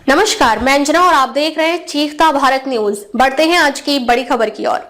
नमस्कार, मैं अंजना और आप देख रहे हैं चीखता भारत न्यूज। बढ़ते हैं आज की बड़ी खबर की ओर।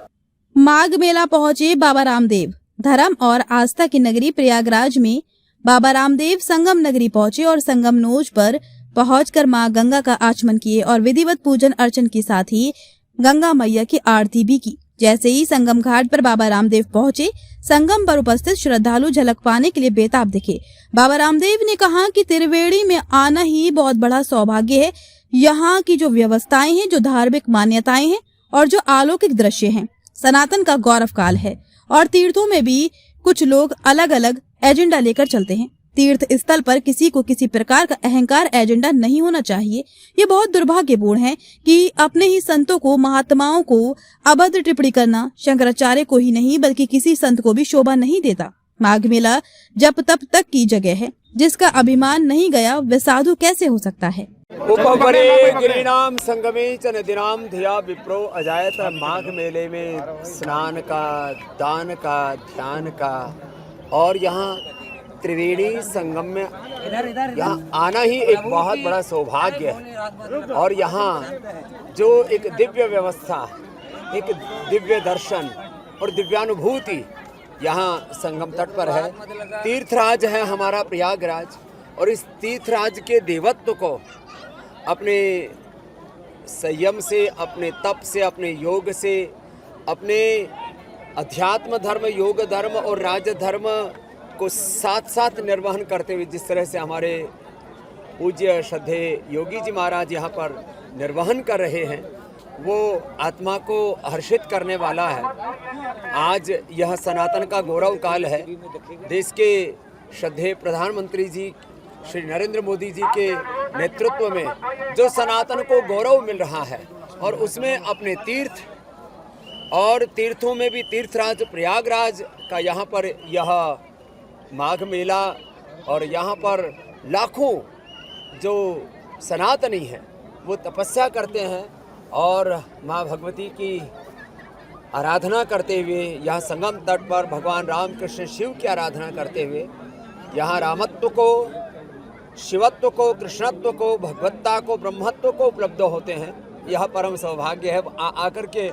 माघ मेला पहुंचे बाबा रामदेव। धर्म और आस्था की नगरी प्रयागराज में बाबा रामदेव संगम नगरी पहुंचे और संगम नोज पर पहुंचकर मां गंगा का आचमन किए और विधिवत पूजन अर्चन के साथ ही गंगा मैया की आरती भी की। जैसे ही संगम घाट पर बाबा रामदेव पहुंचे, संगम पर उपस्थित श्रद्धालु झलक पाने के लिए बेताब दिखे। बाबा रामदेव ने कहा कि त्रिवेणी में आना ही बहुत बड़ा सौभाग्य है। यहाँ की जो व्यवस्थाएं हैं, जो धार्मिक मान्यताएं हैं और जो अलौकिक दृश्य हैं, सनातन का गौरव काल है। और तीर्थों में भी कुछ लोग अलग अलग एजेंडा लेकर चलते हैं। तीर्थ स्थल पर किसी को किसी प्रकार का अहंकार एजेंडा नहीं होना चाहिए। ये बहुत दुर्भाग्यपूर्ण है कि अपने ही संतों को, महात्माओं को अभद्र टिप्पणी करना शंकराचार्य को ही नहीं बल्कि किसी संत को भी शोभा नहीं देता। माघ मेला जप तप तक की जगह है। जिसका अभिमान नहीं गया वह साधु कैसे हो सकता है। उपवरे गिरिनाम संगमे च नदीनाम धिया विप्रो अजायत। माघ मेले में स्नान का, दान का, ध्यान का और यहाँ त्रिवेणी संगम में यहाँ आना ही एक बहुत बड़ा सौभाग्य है। और यहाँ जो एक दिव्य व्यवस्था, एक दिव्य दर्शन और दिव्यानुभूति यहाँ संगम तट पर है। तीर्थराज है हमारा प्रयागराज और इस तीर्थराज के देवत्व को अपने संयम से, अपने तप से, अपने योग से, अपने अध्यात्म धर्म, योग धर्म और राज धर्म को साथ साथ निर्वहन करते हुए जिस तरह से हमारे पूज्य श्रद्धे योगी जी महाराज यहाँ पर निर्वहन कर रहे हैं, वो आत्मा को हर्षित करने वाला है। आज यह सनातन का गौरव काल है। देश के श्रद्धेय प्रधानमंत्री जी श्री नरेंद्र मोदी जी के नेतृत्व में जो सनातन को गौरव मिल रहा है और उसमें अपने तीर्थ और तीर्थों में भी तीर्थराज प्रयागराज का यहाँ पर यह माघ मेला और यहाँ पर लाखों जो सनातनी हैं वो तपस्या करते हैं और माँ भगवती की आराधना करते हुए यहाँ संगम तट पर भगवान राम कृष्ण शिव की आराधना करते हुए यहाँ रामत्व को, शिवत्व को, कृष्णत्व को, भगवत्ता को, ब्रह्मत्व को उपलब्ध होते हैं। यह परम सौभाग्य है। आकर के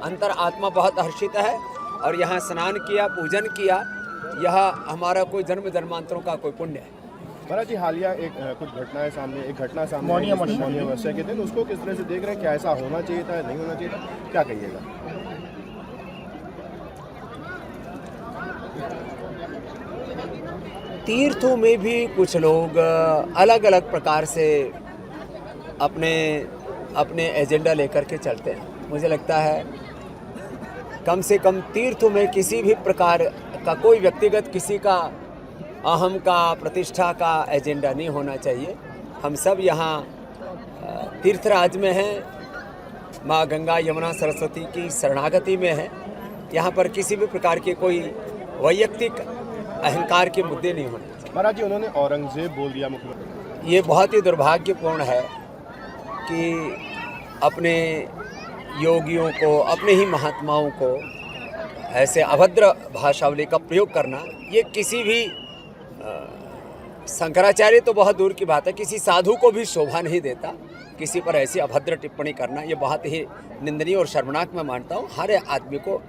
अंतर आत्मा बहुत हर्षित है और यहाँ स्नान किया, पूजन किया। यह हमारा कोई जन्म जन्मांतरों का कोई पुण्य है। महाराज जी, हालिया कुछ घटनाएं सामने, एक घटना सामने मौनी अमावस्या के दिन, उसको किस तरह से देख रहे हैं? क्या ऐसा होना चाहिए था, नहीं होना चाहिए था, क्या कहिएगा? तीर्थों में भी कुछ लोग अलग अलग प्रकार से अपने एजेंडा लेकर के चलते हैं। मुझे लगता है कम से कम तीर्थों में किसी भी प्रकार का कोई व्यक्तिगत किसी का अहम का, प्रतिष्ठा का एजेंडा नहीं होना चाहिए। हम सब यहाँ तीर्थराज में हैं, माँ गंगा यमुना सरस्वती की शरणागति में हैं। यहाँ पर किसी भी प्रकार के कोई वैयक्तिक अहंकार के मुद्दे नहीं होने चाहिए। महाराज जी, उन्होंने औरंगजेब बोल दिया मुख्यमंत्री। ये बहुत ही दुर्भाग्यपूर्ण है कि अपने योगियों को, अपने ही महात्माओं को ऐसे अभद्र भाषावली का प्रयोग करना, ये किसी भी शंकराचार्य तो बहुत दूर की बात है, किसी साधु को भी शोभा नहीं देता। किसी पर ऐसी अभद्र टिप्पणी करना ये बहुत ही निंदनीय और शर्मनाक मैं मानता हूँ। हर आदमी को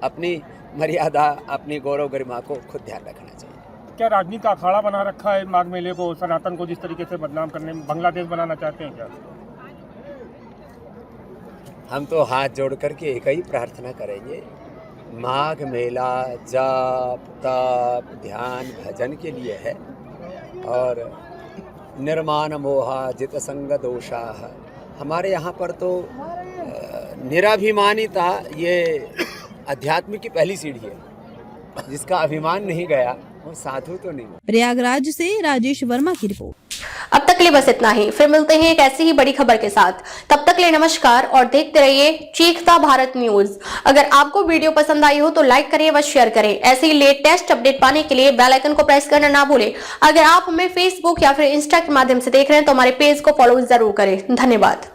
अपनी मर्यादा, अपनी गौरव गरिमा को खुद ध्यान रखना चाहिए। क्या राजनीति का अखाड़ा बना रखा है माघ मेले को, सनातन को जिस तरीके से बदनाम करने में बांग्लादेश बनाना चाहते हैं क्या? हम तो हाथ जोड़ करके एक ही प्रार्थना करेंगे, माघ मेला जप तप ध्यान भजन के लिए है और निर्माण मोहा जित संग दोषा। हमारे यहाँ पर तो निराभिमानिता ये अध्यात्म की पहली सीढ़ी है। जिसका अभिमान नहीं गया वो साधु तो नहीं। प्रयागराज से राजेश वर्मा की रिपोर्ट। अब तक के लिए बस इतना ही। फिर मिलते हैं एक ऐसी ही बड़ी खबर के साथ। तब तक के लिए नमस्कार और देखते रहिए चीखता भारत न्यूज। अगर आपको वीडियो पसंद आई हो तो लाइक करें व शेयर करें। ऐसे ही लेटेस्ट अपडेट पाने के लिए बेल आइकन को प्रेस करना ना भूलें। अगर आप हमें फेसबुक या फिर इंस्टा के माध्यम से देख रहे हैं तो हमारे पेज को फॉलो जरूर करें। धन्यवाद।